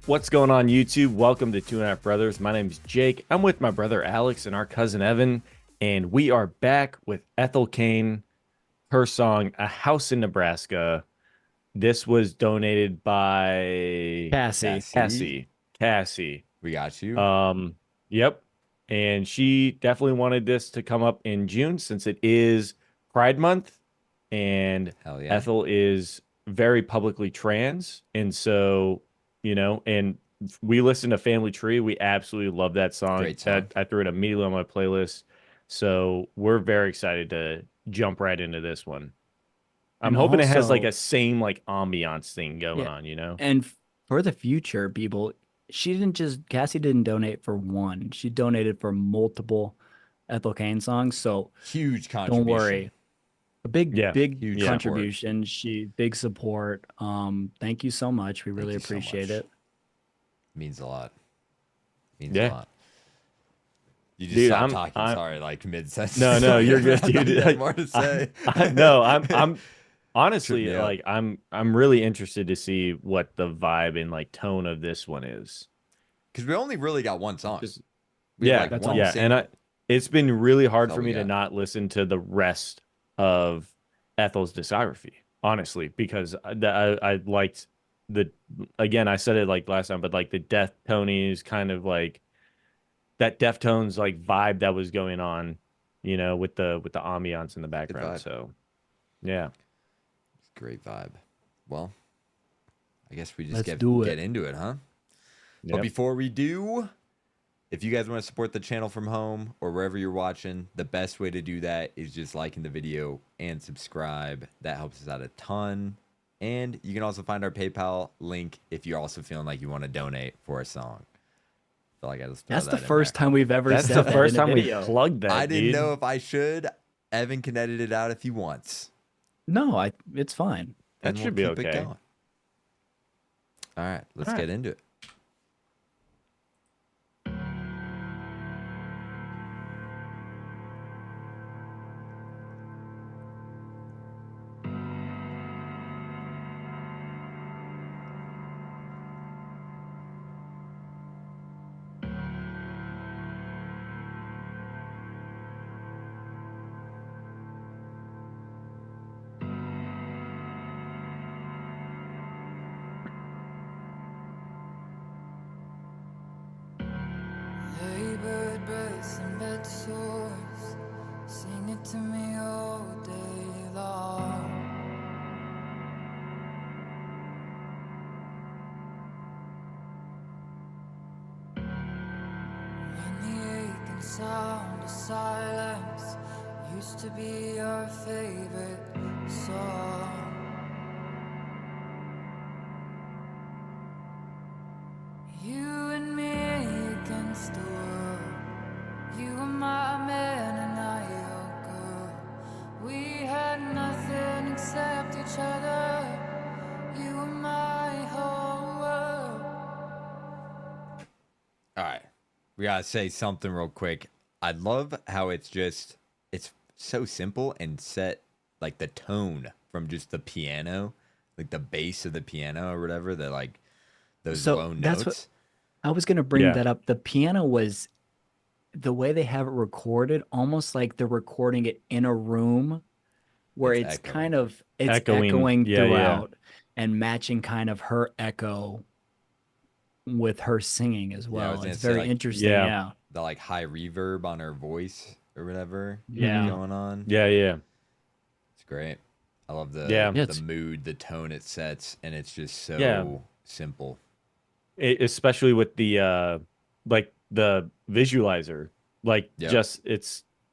What's going on, YouTube? Welcome to Two and a Half Brothers. My name is Jake. I'm with my brother Alex and our cousin Evan, and we are back with Ethel Cain, her song "A House in Nebraska." This was donated by Cassie. Cassie. Cassie. We got you. Yep. And she definitely wanted this to come up in June since it is Pride Month, and Hell yeah. Ethel is very publicly trans, and so and we listened to Family Tree. We absolutely love that song. Great song. I threw it immediately on my playlist. So we're very excited to jump right into this one. I'm And hoping it has like also, a same like ambiance thing going yeah, on. and for the future, people, Cassie didn't donate for one. She donated for multiple Ethel Cain songs. So Huge don't contribution. worry. A big, Yeah. big Huge contribution. Big support. Thank you so much. We really you so appreciate much. it. Means a lot. Means Yeah. a lot. You just Dude, stopped talking. Sorry, like mid sentence. No, you're good, dude. You had more to say. I'm honestly Trip me up. like I'm really interested to see what the vibe and like tone of this one is. Because we only really got one song. Just We have, yeah, like, that's one all. yeah, single. and it's been really hard That's for all me we to got. not listen to the rest of Ethel's discography, honestly, because I liked the again I said it like last time, but like the Deftones kind of like that Deftones like vibe that was going on, with the ambiance in the Good background. vibe. So yeah. Great vibe. Well, I guess we just Let's get do it. into it, huh? But Yep. before we do, if you guys want to support the channel from home or wherever you're watching, the best way to do that is just liking the video and subscribe. That helps us out a ton. And you can also find our PayPal link if you're also feeling like you want to donate for a song. I feel like I just throw That's that the in first there. time we've ever That's said the that first in a time we video. plugged that, I didn't dude. know if I should. Evan can edit it out if he wants. No, it's fine. That And should we'll be keep okay. it going. All right, let's All right. get into it. Labored breaths and bed sores, sing it to me all day long. When the aching sound of silence used to be our favorite song. You and me against the world. You were my man and I your girl. We had nothing except each other. You were my whole world. All right. We got to say something real quick. I love how it's so simple and set like the tone from just the piano, like the bass of the piano or whatever, the like those So low that's what notes. I was gonna bring Yeah. that up. The piano was the way they have it recorded, almost like they're recording it in a room where It's it's echoing. kind of it's Echoing. echoing Yeah, yeah. throughout and matching kind of her echo with her singing as Yeah, I well. was gonna It's say, very like, interesting. Yeah. Yeah. the like high reverb on her voice or whatever Yeah. going on. Yeah. It's great. I love Yeah. Yeah, the mood, the tone it sets, and it's just so Yeah. simple. Especially with the like the visualizer, like Yep. just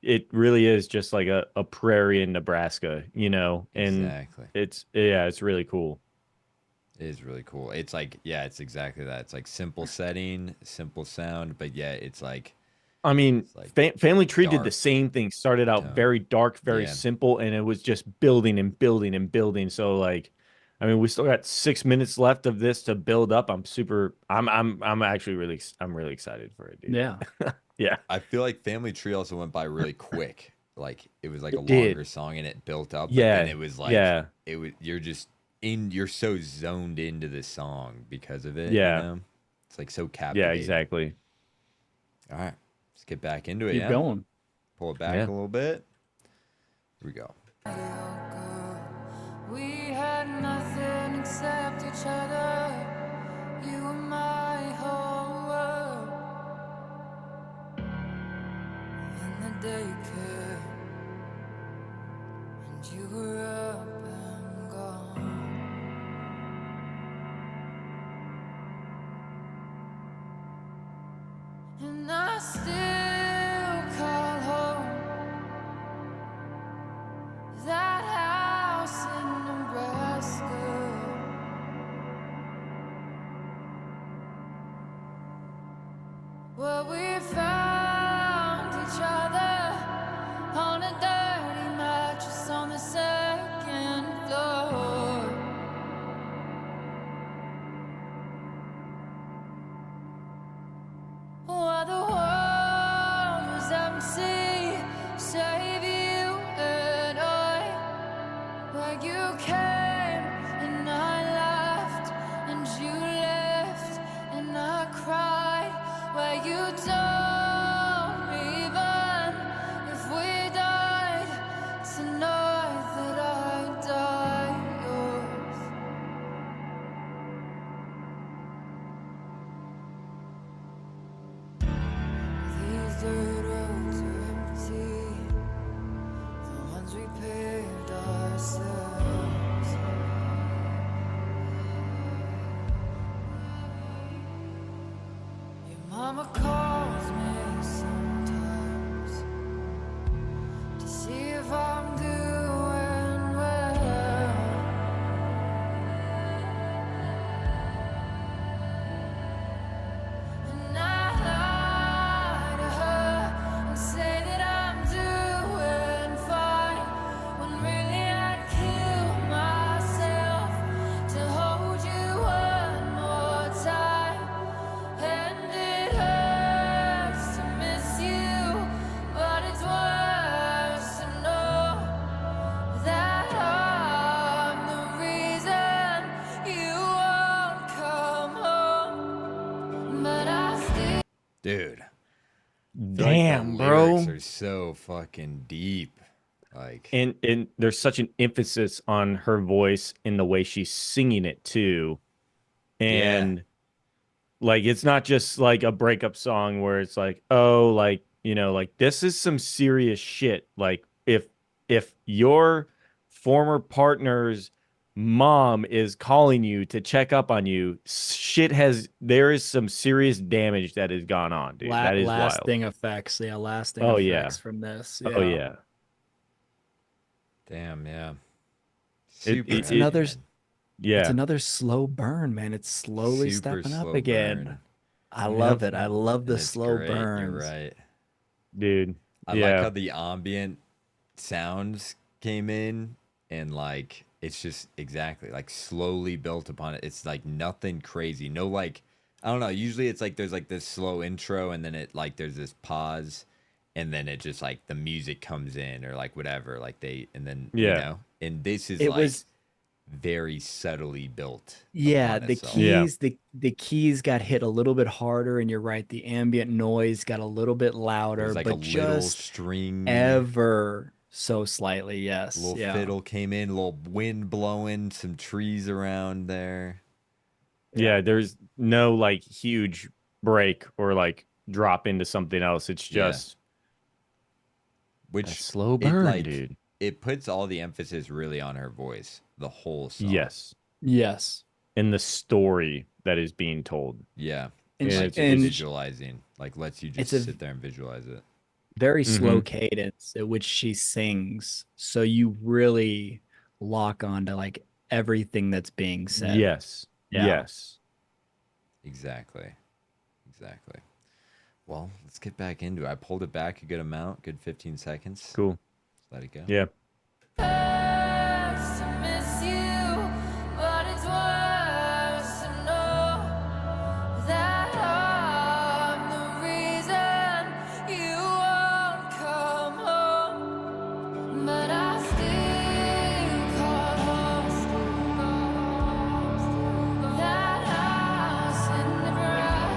it really is just like a prairie in Nebraska, and Exactly. it's really cool. It is really cool. It's like, yeah, it's exactly that. It's like simple setting, simple sound, but yeah, it's like I mean, like Family Tree did the dark same thing. Started out tone. very dark, very Yeah. simple, and it was just building and building and building. So like, I mean, we still got 6 minutes left of this to build up. I'm actually I'm really excited for it, dude. yeah. Yeah. I feel like Family Tree also went by really quick. Like it was like a It did. longer song and it built up, but Yeah. then it was like Yeah. you're just you're so zoned into this song because of it. Yeah. You know? It's like so Yeah, captivating. exactly. All right, let's get back into it. Keep Yeah, going. pull it back Yeah. a little bit. Here we go. We had nothing except each other. You were my whole world. In the daycare, and you were up and gone. And I still call home that house in Nebraska. Where we found each other on a dirty mattress on the second floor. While the world was empty, save you and I. Where you came and I laughed, and you left and I cried. Where you told me even if we died tonight that I'd die yours. These dirt roads are empty, the ones we paved ourselves. Your mama calls me sometimes to see if I'm doing well. And I lie to her and say that I'm doing fine, when really I'd kill myself to hold you one more time. And it hurts to miss you, but it's worse to know that I'm the reason you won't come home. But I still Dude, Damn, the bro. lyrics are so fucking deep. Like, And there's such an emphasis on her voice in the way she's singing it too. And like it's not just like a breakup song where it's like, oh, like, you know, like this is some serious shit. Like if your former partner's mom is calling you to check up on you, there is some serious damage that has gone on, dude. That is wild. Lasting effects. Yeah, lasting Oh, effects yeah. from this. Oh yeah. damn, yeah. It- Super it's heavy, another- man. Yeah. It's another slow burn, man. It's slowly Super stepping up slow again. burn. I love Yep. it. I love the And it's slow great. burns. You're right. Dude. I yeah. like how the ambient sounds came in, and like it's just exactly like slowly built upon it. It's like nothing crazy. No, like, I don't know. Usually it's like there's like this slow intro, and then it like there's this pause, and then it just like the music comes in or like whatever. Like and then you Yeah. know, and this is It like was very subtly built. Yeah, upon the itself. Yeah. keys, the keys got hit a little bit harder, and you're right, the ambient noise got a little bit louder, There's like a but little just string, ever so slightly, yes. little Yeah. fiddle came in, a little wind blowing, some trees around there. Yeah, there's no like huge break or like drop into something else. It's Yeah. just that Which slow it burn, like dude. it puts all the emphasis really on her voice, the whole song. Yes. Yes. And the story that is being told. Yeah. And, Yeah, she- it's- and Visualizing. Like lets you just It's a- sit there and visualize it. very slow Mhm. cadence at which she sings, so you really lock on to like everything that's being said. Yes. Yeah. Yes. Exactly. Exactly. Well, let's get back into it. I pulled it back a good amount, good 15 seconds. Cool. Let it go. Yeah. hurts to miss you, but it's worse to know that I'm the reason you won't come home. But I still call home that house in Nebraska.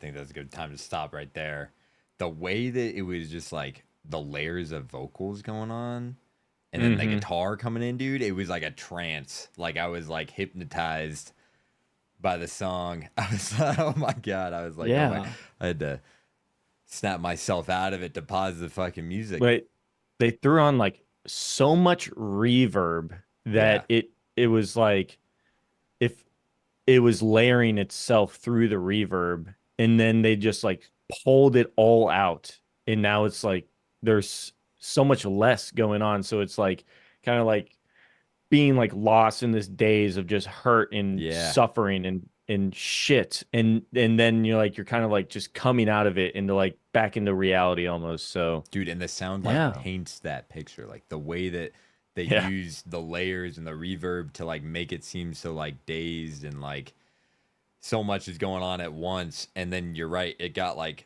think that's a good time to stop right there. The way that it was just like the layers of vocals going on and then the Mm-hmm. guitar coming in, dude, it was like a trance. Like I was like hypnotized by the song. I was like, oh my God. I was like, oh my, Yeah. I had to snap myself out of it to pause the fucking music. But they threw on like so much reverb Yeah. that it was like if it was layering itself through the reverb, and then they just like pulled it all out, and now it's like there's so much less going on, so it's like kind of like being like lost in this daze of just hurt and Yeah. suffering and shit, and then you're kind of like just coming out of it into like back into reality almost. So Dude, and the sound like Yeah. paints that picture. Like the way that they yeah, use the layers and the reverb to like make it seem so like dazed and like so much is going on at once. And then you're right, it got like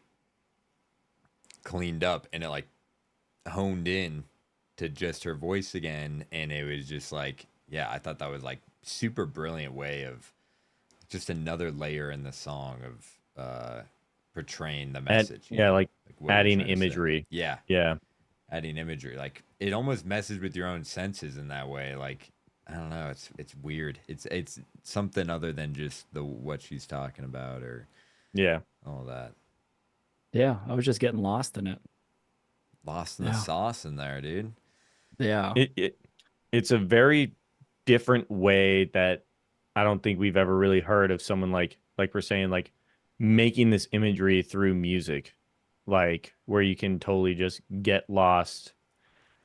cleaned up and it like honed in to just her voice again. And it was just like, yeah, I thought that was like super brilliant way of just another layer in the song of portraying the and message, you yeah, know, like like what we're adding trying to say. imagery. Yeah, Yeah, adding imagery. Like it almost messes with your own senses in that way. Like I don't know, it's weird. It's something other than just the what she's talking about or yeah. all that. Yeah. I was just getting lost in it. Lost in the Yeah. sauce in there, dude. Yeah. It's a very different way that I don't think we've ever really heard of someone like we're saying like making this imagery through music, like where you can totally just get lost,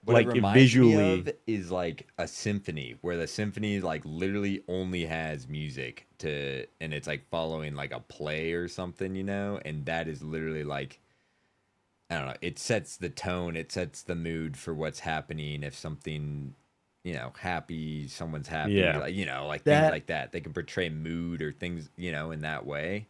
What it like reminds me of visually. is like a symphony where the symphony like literally only has music to and it's like following like a play or something, you know? And that is literally like I don't know, it sets the tone, it sets the mood for what's happening if something, you know, happy, someone's happy, Yeah, like, you know, like things That like that. They can portray mood or things, you know, in that way.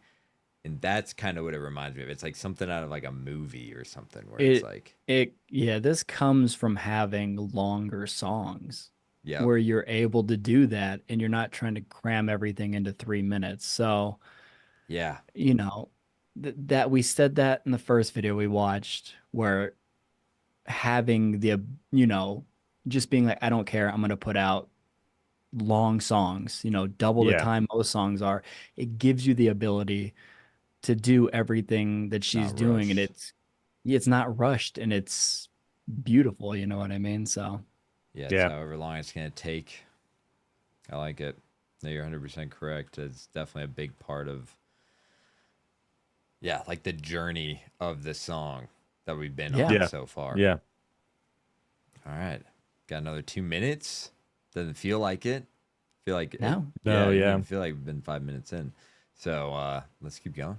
And that's kind of what it reminds me of. It's like something out of like a movie or something where it's it like, yeah, this comes from having longer songs yep, where you're able to do that and you're not trying to cram everything into 3 minutes. So, yeah, you know, that we said that in the first video we watched where having the, you know, just being like, I don't care, I'm gonna put out long songs, double the yeah, time most songs are. It gives you the ability to do everything that she's not doing, and rushed. it's not rushed and it's beautiful, you know what I mean? So Yeah, it's yeah. however long it's going to take. I like it. No, you're 100% correct. It's definitely a big part of, yeah, like the journey of the song that we've been yeah. on Yeah. so far. Yeah. All right. Got another 2 minutes. Doesn't feel like it. Feel like it. No. Yeah, No, it doesn't yeah. even feel like we've been 5 minutes in. So let's keep going.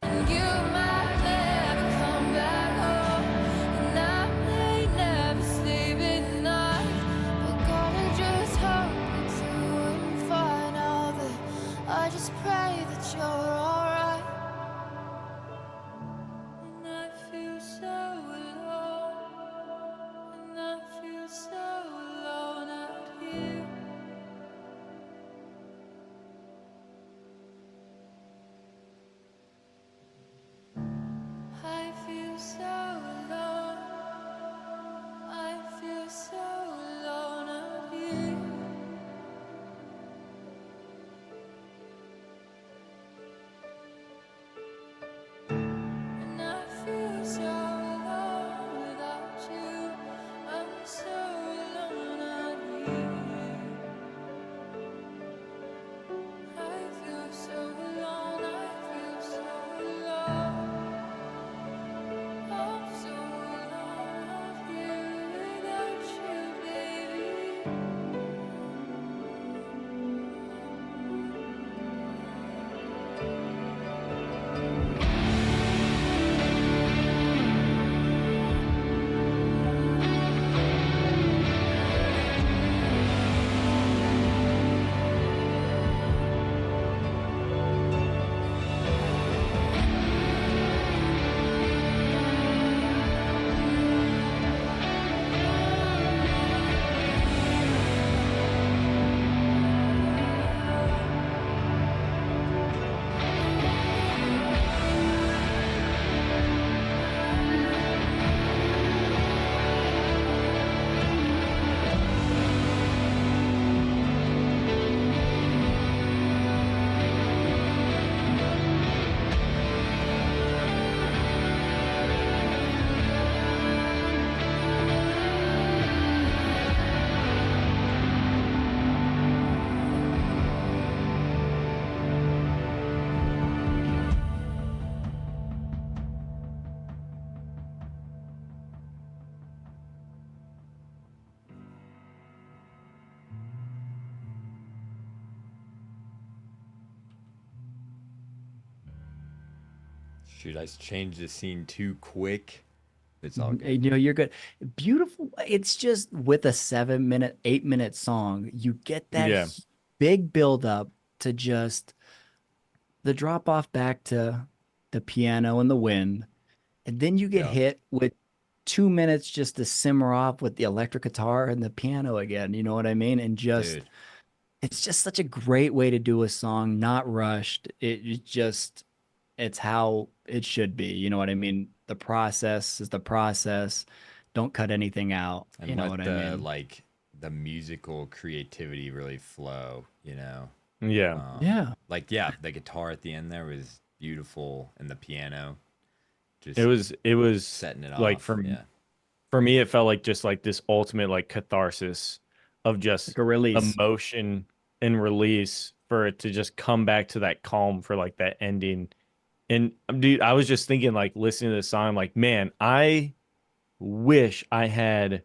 And you might never come back home, and I may never sleep at night. But God, I just hope that you wouldn't find out that I just pray that you're alright. And I feel so alone, and I feel so alone out here. Shoot, I changed the scene too quick. It's all good. You know, you're good. Beautiful. It's just with a 7 minute, 8 minute song, you get that Yeah. big build up to just the drop off back to the piano and the wind. And then you get Yeah, hit with 2 minutes just to simmer off with the electric guitar and the piano again. You know what I mean? And just, dude. it's just such a great way to do a song, not rushed. It just, it's how it should be. You know what I mean? The process is the process. Don't cut anything out. You And know let what I the mean? like the musical creativity really flow, you know. Yeah. Yeah. Like yeah, the guitar at the end there was beautiful, and the piano It just was it was setting it like off. Yeah, for me it felt like just like this ultimate like catharsis of Like just a release. emotion and release for it to just come back to that calm for like that ending. And dude, I was just thinking like listening to the song like, man, I wish I had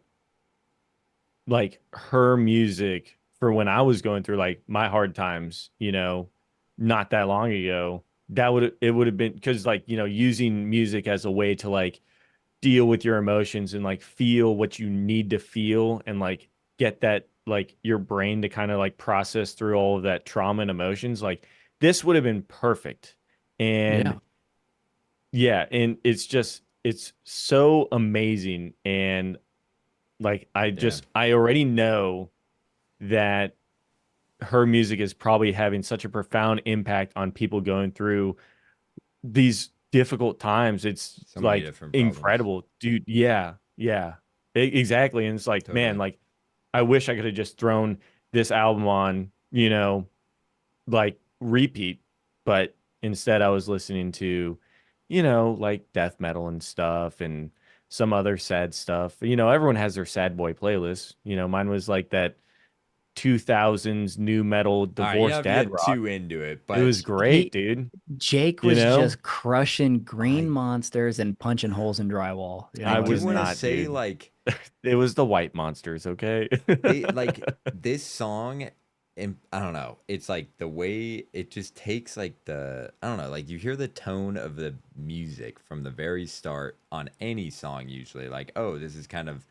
like her music for when I was going through like my hard times, you know, not that long ago. That would it would have been because like, you know, using music as a way to like deal with your emotions and like feel what you need to feel and like get that like your brain to kind of like process through all of that trauma and emotions. Like this would have been perfect. Yeah. And yeah, and it's just it's so amazing and like yeah. I already know that her music is probably having such a profound impact on people going through these difficult times. It's So many like different problems. incredible, dude. Yeah, yeah, exactly. And it's like, man, Totally. like I wish I could have just thrown this album on, you know, like repeat, but instead I was listening to, you know, like death metal and stuff and some other sad stuff. You know, everyone has their sad boy playlist. You know, mine was like that 2000s new metal All right, you don't divorced have to dad get rock. too into it, It but was great, He dude. Jake You was know, just crushing green I monsters and punching holes in drywall. You know I I what I do was want to mean? not, say dude. like It was the white monsters, okay? they like this song, and I don't know, it's like the way it just takes like the I don't know, like you hear the tone of the music from the very start on any song usually, like oh this is kind of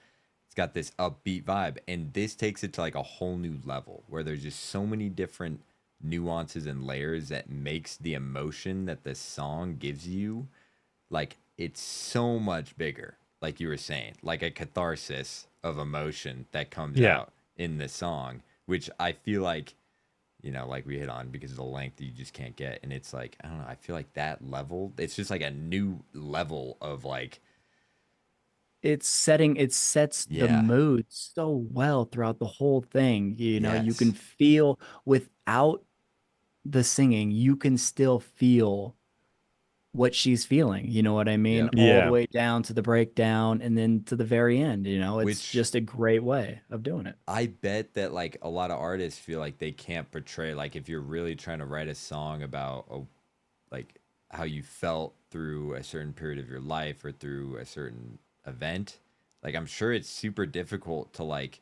it's got this upbeat vibe, and this takes it to like a whole new level where there's just so many different nuances and layers that makes the emotion that the song gives you like it's so much bigger, like you were saying, like a catharsis of emotion that comes Yeah. out in the song, which I feel like, you know, like we hit on because of the length you just can't get. And it's like, I don't know, I feel like that level, it's just like a new level of like, It sets the yeah, mood so well throughout the whole thing. You know, you can yes, feel without the singing, you can still feel what she's feeling. You know what I mean? yep. All the Yeah. way down to the breakdown and then to the very end. You know, it's Which just a great way of doing it. I bet that like a lot of artists feel like they can't portray, like if you're really trying to write a song about a like how you felt through a certain period of your life or through a certain event, like I'm sure it's super difficult to like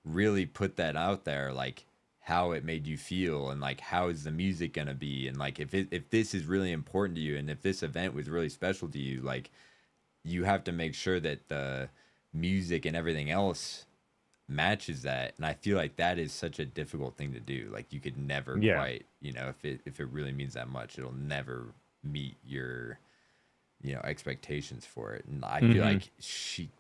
really put that out there, like how it made you feel and like how is the music gonna be, and like if this is really important to you and if this event was really special to you, like you have to make sure that the music and everything else matches that. And I feel like that is such a difficult thing to do. Like you could never Yeah. quite, you know, if it really means that much, it'll never meet your, you know, expectations for it. And I feel Hmm. like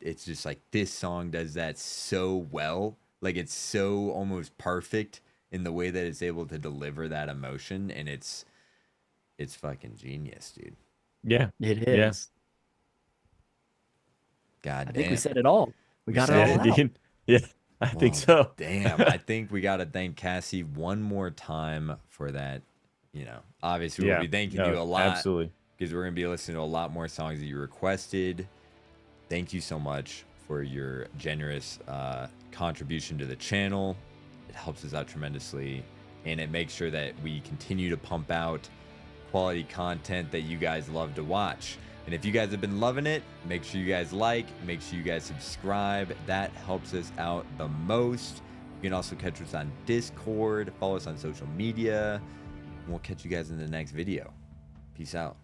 it's just like this song does that so well. Like it's so almost perfect in the way that it's able to deliver that emotion, and it's fucking genius, dude. Yeah. It Yeah. is. God I think we damn. said it all. We We got it said all Yeah, it. out. dude. Yeah. I think Well, so. damn. I think we got to thank Cassie one more time for that. You know, obviously, we'll Yeah. be thanking you No, a lot absolutely. because we're going to be listening to a lot more songs that you requested. Thank you so much for your generous contribution to the channel. It helps us out tremendously, and it makes sure that we continue to pump out quality content that you guys love to watch. And if you guys have been loving it, make sure you guys like, make sure you guys subscribe. That helps us out the most. You can also catch us on Discord, follow us on social media, and we'll catch you guys in the next video. Peace out.